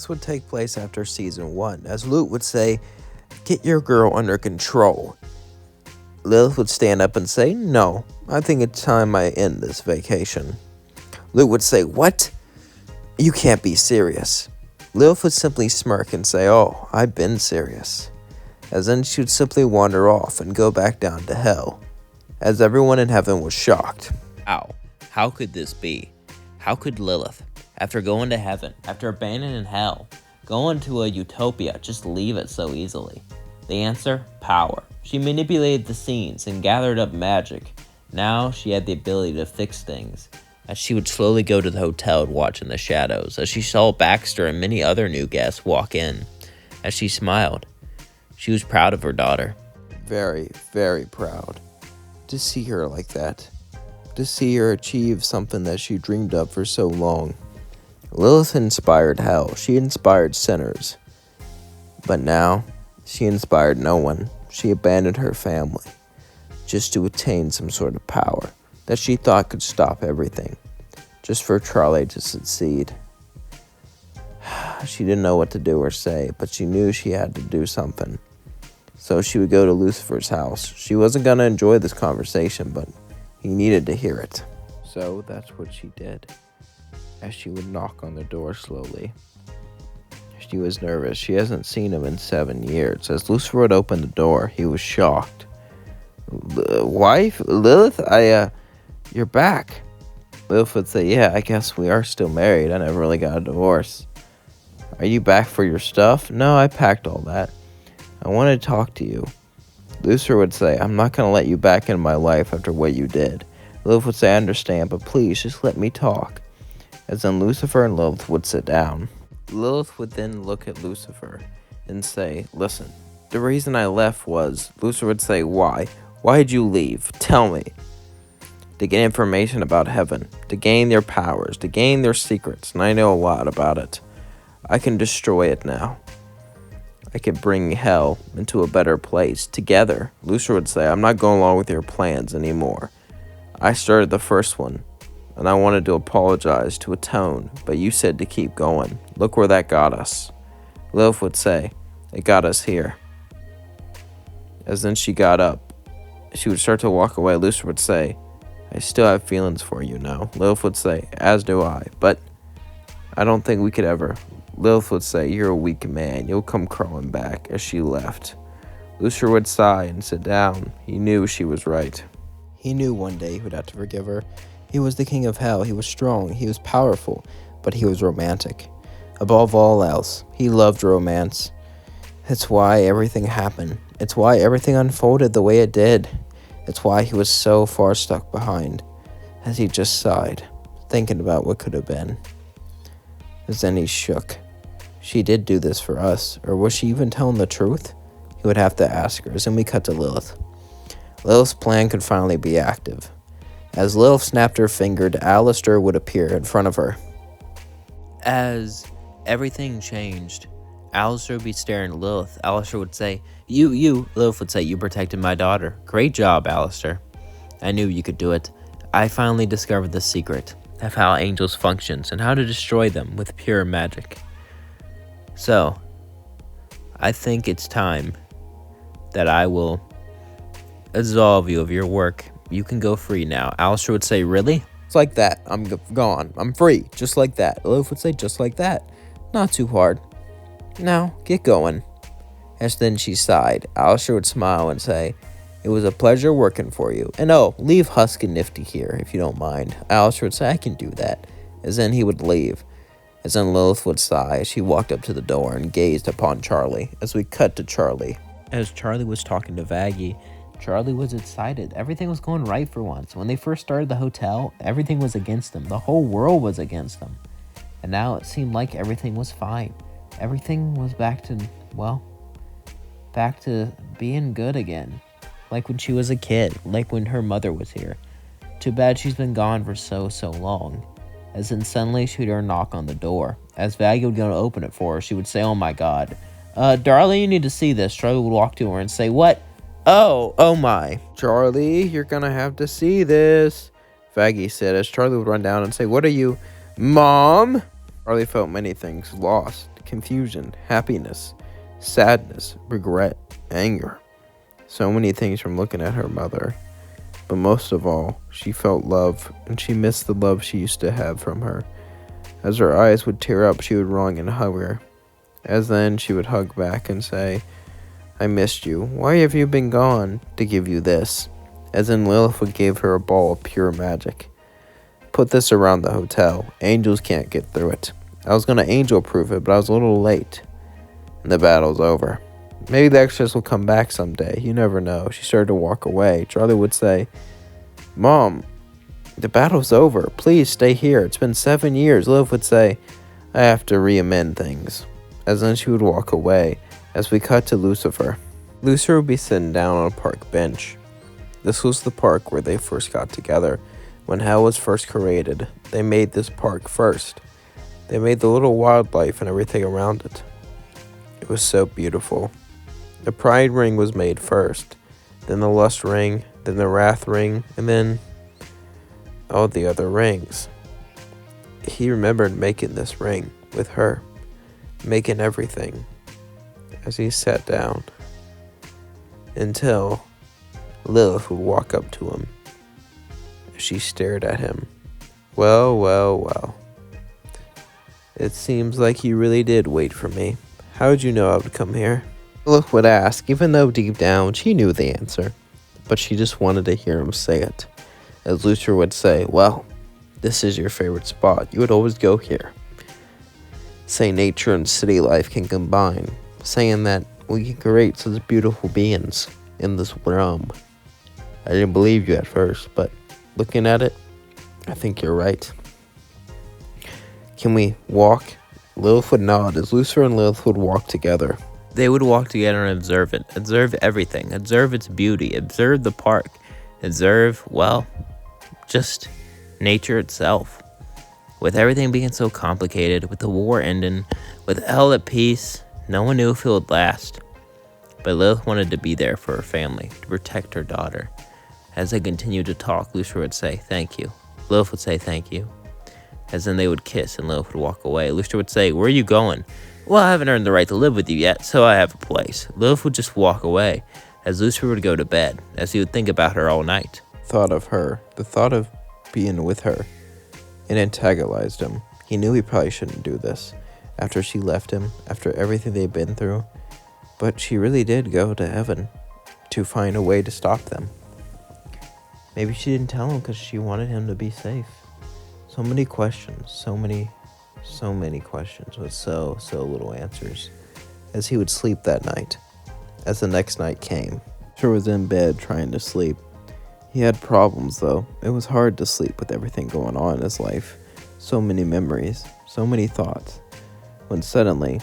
This would take place after season 1, as Luke would say, "Get your girl under control." Lilith would stand up and say, "No, I think it's time I end this vacation." Luke would say, "What? You can't be serious." Lilith would simply smirk and say, "Oh, I've been serious." As then she would simply wander off and go back down to hell, as everyone in heaven was shocked. How could this be? How could Lilith, after going to heaven, after abandoning hell, going to a utopia, just leave it so easily? The answer? Power. She manipulated the scenes and gathered up magic. Now she had the ability to fix things. As she would slowly go to the hotel and watch in the shadows, as she saw Baxter and many other new guests walk in. As she smiled, she was proud of her daughter. Very, very proud to see her like that. To see her achieve something that she dreamed of for so long. Lilith inspired hell. She inspired sinners. But now, she inspired no one. She abandoned her family just to attain some sort of power that she thought could stop everything, just for Charlie to succeed. She didn't know what to do or say, but she knew she had to do something. So she would go to Lucifer's house. She wasn't going to enjoy this conversation, but he needed to hear it. So that's what she did, as she would knock on the door slowly. She was nervous. She hasn't seen him in 7 years. As Lucifer would open the door, he was shocked. "Wife? Lilith? You're back." Lilith would say, "Yeah, I guess we are still married. I never really got a divorce." "Are you back for your stuff?" "No, I packed all that. I want to talk to you." Lucifer would say, "I'm not going to let you back into my life after what you did." Lilith would say, "I understand, but please just let me talk." As then Lucifer and Lilith would sit down. Lilith would then look at Lucifer and say, "Listen, the reason I left was..." Lucifer would say, "Why? Why did you leave? Tell me." "To get information about heaven, to gain their powers, to gain their secrets, and I know a lot about it. I can destroy it now. I can bring hell into a better place together." Lucifer would say, "I'm not going along with your plans anymore. I started the first one, and I wanted to apologize, to atone, but you said to keep going. Look where that got us." Lilith would say, "It got us here." As then she got up, she would start to walk away. Lucifer would say, "I still have feelings for you now." Lilith would say, "As do I, but I don't think we could ever." Lilith would say, "You're a weak man. You'll come crawling back," as she left. Lucifer would sigh and sit down. He knew she was right. He knew one day he would have to forgive her. He was the king of hell. He was strong. He was powerful, but he was romantic. Above all else, he loved romance. It's why everything happened. It's why everything unfolded the way it did. It's why he was so far stuck behind, as he just sighed, thinking about what could have been. As then he shook. She did do this for us, or was she even telling the truth? He would have to ask her. As then we cut to Lilith. Lilith's plan could finally be active. As Lilith snapped her finger, Alastor would appear in front of her. As everything changed, Alastor would be staring at Lilith. Alastor would say, You. Lilith would say, "You protected my daughter. Great job, Alastor. I knew you could do it. I finally discovered the secret of how angels functions and how to destroy them with pure magic. So, I think it's time that I will absolve you of your work. You can go free now." Alastor would say, "Really?" It's like that. I'm gone. I'm free. Just like that. Lilith would say, "Just like that. Not too hard. Now, get going." As then she sighed, Alastor would smile and say, "It was a pleasure working for you. And oh, leave Husk and Nifty here, if you don't mind." Alastor would say, "I can do that." As then he would leave. As then Lilith would sigh as she walked up to the door and gazed upon Charlie. As we cut to Charlie. As Charlie was talking to Vaggie, Charlie was excited. Everything was going right for once. When they first started the hotel, everything was against them. The whole world was against them. And now it seemed like everything was fine. Everything was back to being good again. Like when she was a kid, like when her mother was here. Too bad she's been gone for so long. As then suddenly she would hear a knock on the door. As Vaggie would go to open it for her, she would say, "Oh my god. Darling, you need to see this." Charlie would walk to her and say, "What? Oh my." "Charlie, you're gonna have to see this," Vaggie said, as Charlie would run down and say, "What are you?" "Mom?" Charlie felt many things. Lost, confusion, happiness, sadness, regret, anger. So many things from looking at her mother. But most of all, she felt love, and she missed the love she used to have from her. As her eyes would tear up, she would run and hug her. As then, she would hug back and say, I missed you. Why have you been gone? To give you this. As then, Lilith would give her a ball of pure magic. Put this around the hotel. Angels can't get through it. I was going to angel-proof it, but I was a little late. And the battle's over. Maybe the extras will come back someday. You never know. She started to walk away. Charlie would say, Mom, the battle's over. Please stay here. It's been 7 years. Lilith would say, I have to re-amend things. As then she would walk away. As we cut to Lucifer. Lucifer would be sitting down on a park bench. This was the park where they first got together. When hell was first created, they made this park first. They made the little wildlife and everything around it. It was so beautiful. The pride ring was made first, then the lust ring, then the wrath ring, and then all the other rings. He remembered making this ring with her, making everything, as he sat down, until Lilith would walk up to him. She stared at him. Well, well, well. It seems like you really did wait for me. How'd you know I would come here? Lilith would ask, even though deep down she knew the answer, but she just wanted to hear him say it. As Lucifer would say, well, this is your favorite spot. You would always go here. Say nature and city life can combine, saying that we can create such beautiful beings in this realm. I didn't believe you at first, but looking at it, I think you're right. Can we walk? Lilith would nod as Lucifer and Lilith would walk together. They would walk together and observe it. Observe everything. Observe its beauty. Observe the park. Observe, well, just nature itself. With everything being so complicated, with the war ending, with hell at peace, no one knew if it would last. But Lilith wanted to be there for her family, to protect her daughter. As they continued to talk, Lucifer would say, thank you. Lilith would say, thank you. As then they would kiss and Lilith would walk away. Lucifer would say, where are you going? Well, I haven't earned the right to live with you yet, so I have a place. Lilith would just walk away, as Lucifer would go to bed, as he would think about her all night. Thought of her, the thought of being with her, it antagonized him. He knew he probably shouldn't do this, after she left him, after everything they'd been through. But she really did go to heaven, to find a way to stop them. Maybe she didn't tell him because she wanted him to be safe. So many questions, so many questions with so little answers. As he would sleep that night, as the next night came, Lucifer was in bed trying to sleep. He had problems though. It was hard to sleep with everything going on in his life. So many memories, so many thoughts. When suddenly,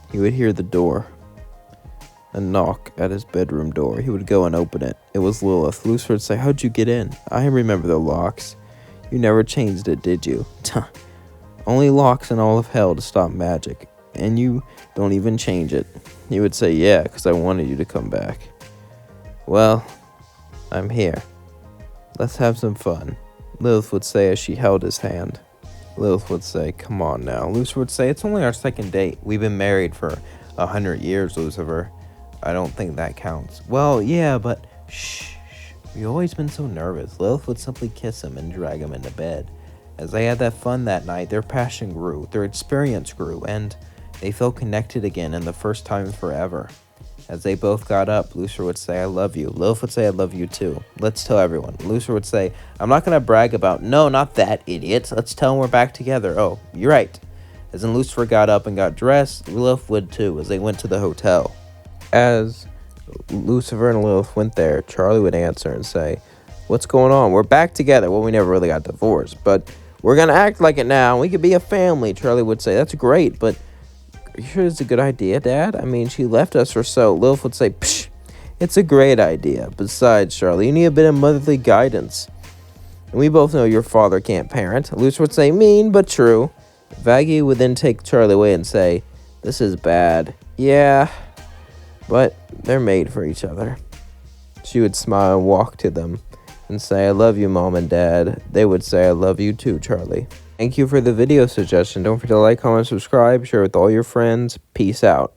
he would hear the door. A knock at his bedroom door. He would go and open it. It was Lilith. Lucifer would say, how'd you get in? I remember the locks. You never changed it, did you? Only locks in all of hell to stop magic. And you don't even change it. He would say, yeah, because I wanted you to come back. Well, I'm here. Let's have some fun. Lilith would say as she held his hand. Lilith would say, come on now. Lucifer would say, it's only our second date. We've been married for 100 years, Lucifer. I don't think that counts. Well, yeah, but shh. We've always been so nervous. Lilith would simply kiss him and drag him into bed. As they had that fun that night, their passion grew, their experience grew, and they felt connected again in the first time forever. As they both got up, Lucifer would say, I love you. Lilith would say, I love you too. Let's tell everyone. Lucifer would say, I'm not going to brag about, no, not that, idiot. Let's tell them we're back together. Oh, you're right. As then Lucifer got up and got dressed, Lilith would too, as they went to the hotel. As Lucifer and Lilith went there, Charlie would answer and say, what's going on? We're back together. Well, we never really got divorced, but we're going to act like it now. We could be a family. Charlie would say, that's great, but are you sure it's a good idea, Dad? I mean, she left us or so. Lilith would say, psh, it's a great idea. Besides, Charlie, you need a bit of motherly guidance. And we both know your father can't parent. Lucifer would say, mean, but true. Vaggie would then take Charlie away and say, this is bad. Yeah, but they're made for each other. She would smile and walk to them and say, "I love you, Mom and Dad," they would say, "I love you too, Charlie." Thank you for the video suggestion. Don't forget to like, comment, subscribe, share with all your friends. Peace out.